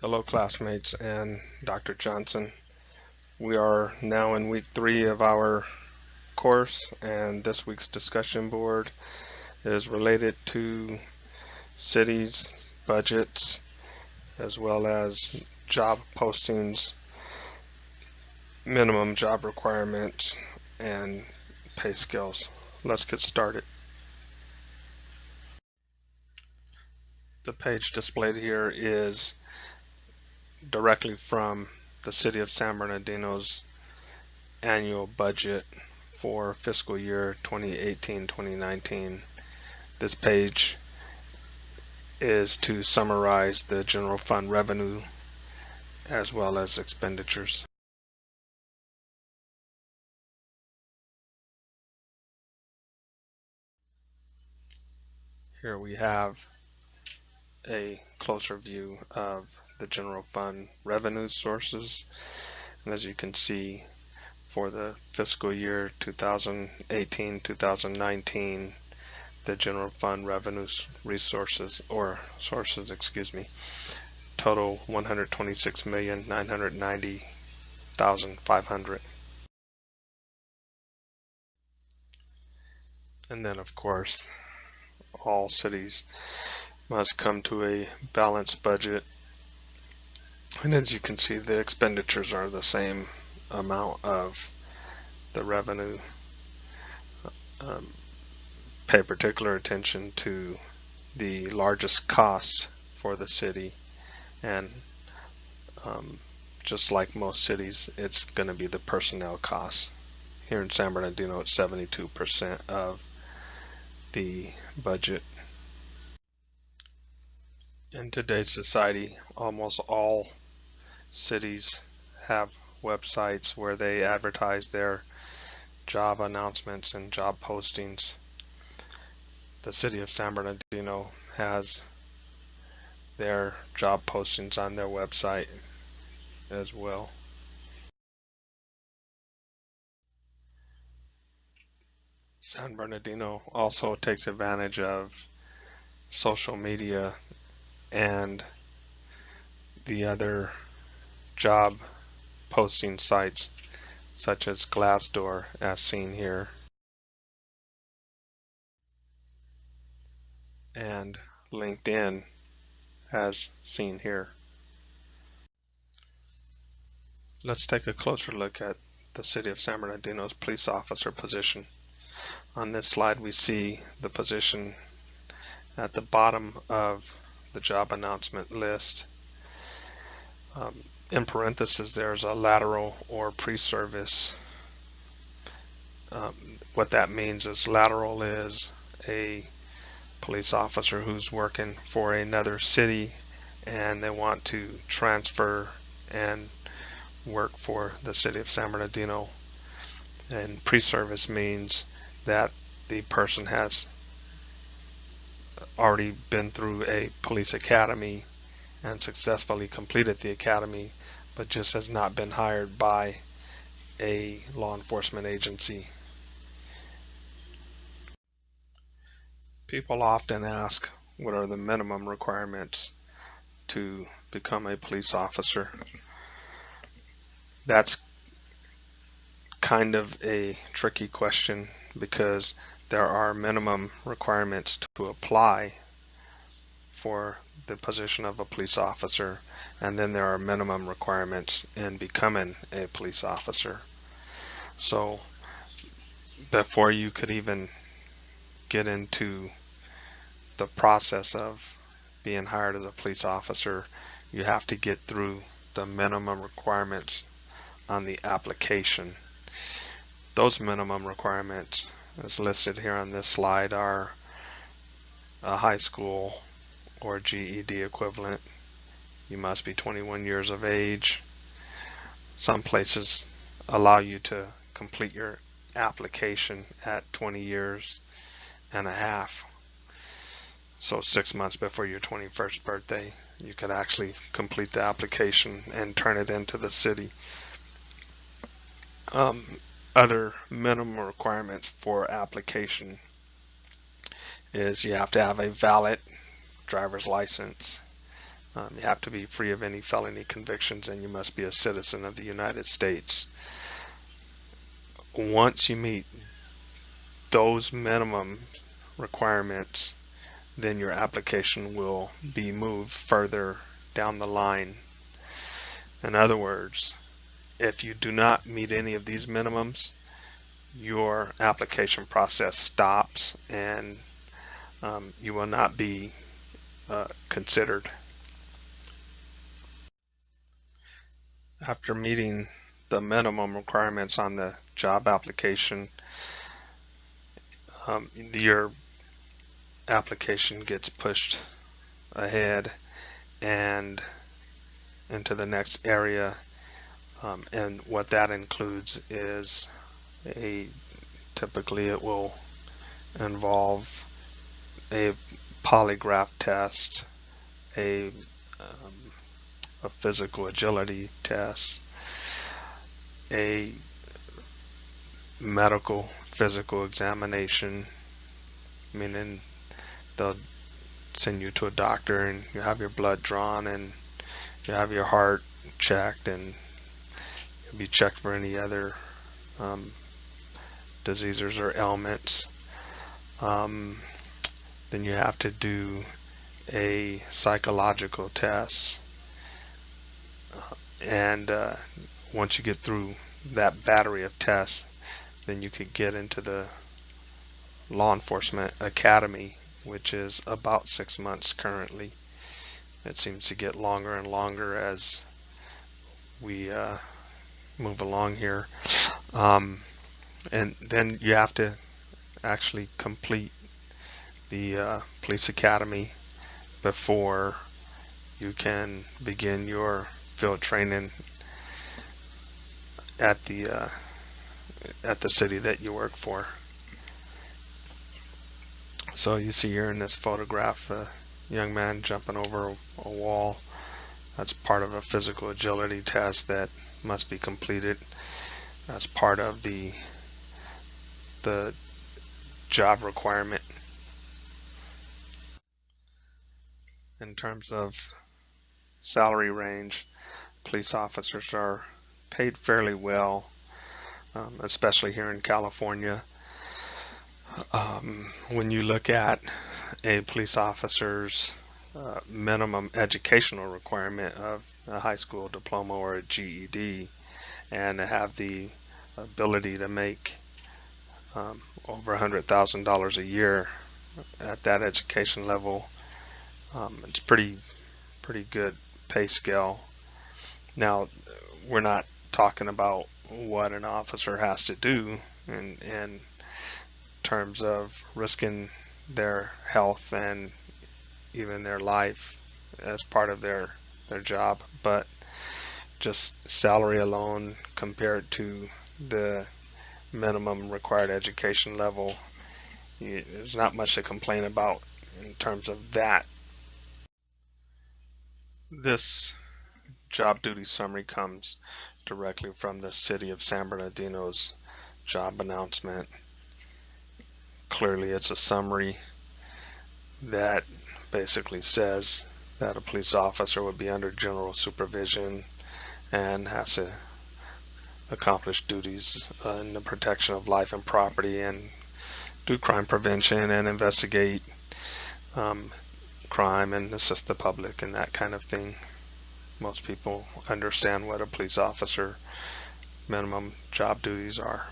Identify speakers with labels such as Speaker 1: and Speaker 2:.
Speaker 1: Hello classmates and Dr. Johnson. We are now in week 3 of our course, and this week's discussion board is related to cities, budgets, as well as job postings, minimum job requirements, and pay scales. Let's get started. The page displayed here is directly from the City of San Bernardino's annual budget for fiscal year 2018-2019. This page is to summarize the general fund revenue as well as expenditures. Here we have a closer view of the general fund revenue sources, and as you can see, for the fiscal year 2018-2019, the general fund revenues sources, total 126,990,500. And then of course, all cities must come to a balanced budget. And as you can see, the expenditures are the same amount of the revenue. Pay particular attention to the largest costs for the city, and just like most cities, it's going to be the personnel costs. Here in San Bernardino, it's 72% of the budget. In today's society, almost all cities have websites where they advertise their job announcements and job postings. The City of San Bernardino has their job postings on their website as well. San Bernardino also takes advantage of social media and the other job posting sites such as Glassdoor, as seen here, and LinkedIn, as seen here. Let's take a closer look at the City of San Bernardino's police officer position. On this slide, we see the position at the bottom of the job announcement list. In parentheses, there's a lateral or pre-service. What that means is lateral is a police officer who's working for another city and they want to transfer and work for the City of San Bernardino. And pre-service means that the person has already been through a police academy and successfully completed the academy, but just has not been hired by a law enforcement agency. People often ask, what are the minimum requirements to become a police officer? That's kind of a tricky question because there are minimum requirements to apply for the position of a police officer, and then there are minimum requirements in becoming a police officer. So before you could even get into the process of being hired as a police officer, you have to get through the minimum requirements on the application. Those minimum requirements, as listed here on this slide, are a high school or GED equivalent. You must be 21 years of age. Some places allow you to complete your application at 20 years and a half. So 6 months before your 21st birthday, you could actually complete the application and turn it into the city. Other minimum requirements for application is you have to have a valid driver's license. You have to be free of any felony convictions, and you must be a citizen of the United States. Once you meet those minimum requirements, then your application will be moved further down the line. In other words, if you do not meet any of these minimums, your application process stops, and you will not be considered. After meeting the minimum requirements on the job application, your application gets pushed ahead and into the next area, and what that includes is typically it will involve a polygraph test, a physical agility test, a medical physical examination, meaning they'll send you to a doctor and you have your blood drawn and you have your heart checked, and you'll be checked for any other diseases or ailments. Then you have to do a psychological test, and once you get through that battery of tests, then you could get into the law enforcement academy, which is about 6 months currently. It seems to get longer and longer as we move along here. And then you have to actually complete the police academy before you can begin your field training at the city that you work for. So you see here in this photograph a young man jumping over a wall. That's part of a physical agility test that must be completed as part of the job requirement. In terms of salary range, police officers are paid fairly well, especially here in California. When you look at a police officer's minimum educational requirement of a high school diploma or a GED, and have the ability to make over $100,000 a year at that education level, it's pretty good pay scale. Now, we're not talking about what an officer has to do in terms of risking their health and even their life as part of their job, but just salary alone compared to the minimum required education level, there's not much to complain about in terms of that. This job duty summary comes directly from the city of San Bernardino's job announcement. Clearly, it's a summary that basically says that a police officer would be under general supervision and has to accomplish duties in the protection of life and property, and do crime prevention and investigate crime and assist the public and that kind of thing. Most people understand what a police officer minimum job duties are.